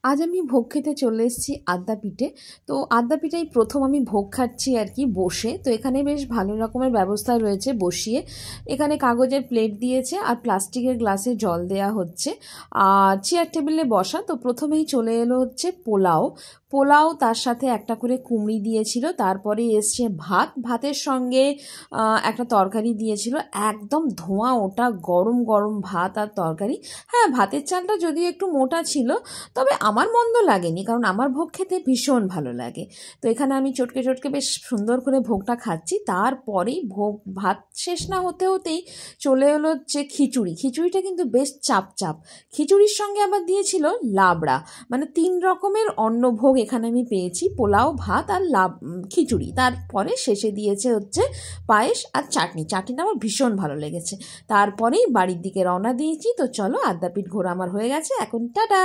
আজ আমি ভোগ খেতে চলে এসেছি আদ্যাপীঠে। তো আদ্যাপীঠেই প্রথম আমি ভোগ খাচ্ছি আর কি বসে। তো এখানে বেশ ভালো রকমের ব্যবস্থা রয়েছে বসিয়ে। এখানে কাগজের প্লেট দিয়েছে আর প্লাস্টিকের গ্লাসে জল দেয়া হচ্ছে আর চেয়ার টেবিলে বসা। তো প্রথমেই চলে এলো হচ্ছে পোলাও। পোলাও তার সাথে একটা করে কুমড়ি দিয়েছিল, তারপরে এসছে ভাত, ভাতের সঙ্গে একটা তরকারি দিয়েছিল, একদম ধোঁয়া ওটা গরম গরম ভাত আর তরকারি। হ্যাঁ, ভাতের চালটা যদিও একটু মোটা ছিল, তবে আমার মন্দ লাগেনি, কারণ আমার ভোগ খেতে ভীষণ ভালো লাগে। তো এখানে আমি চটকে চটকে বেশ সুন্দর করে ভোগটা খাচ্ছি। তারপরেই ভাত শেষ না হতে হতেই চলে এলো হচ্ছে খিচুড়ি। খিচুড়িটা কিন্তু বেশ চাপ চাপ। খিচুড়ির সঙ্গে আবার দিয়েছিল লাবড়া। মানে 3 রকমের অন্নভোগ এখানে আমি পেয়েছি, পোলাও, ভাত আর খিচুড়ি। তারপরে শেষে দিয়েছে হচ্ছে পায়েস আর চাটনি। চাটনিটা আমার ভীষণ ভালো লেগেছে। তারপরেই বাড়ির দিকে রওনা দিয়েছি। তো চলো, আদ্যাপীঠ ঘোরা আমার হয়ে গেছে, এখন টাটা।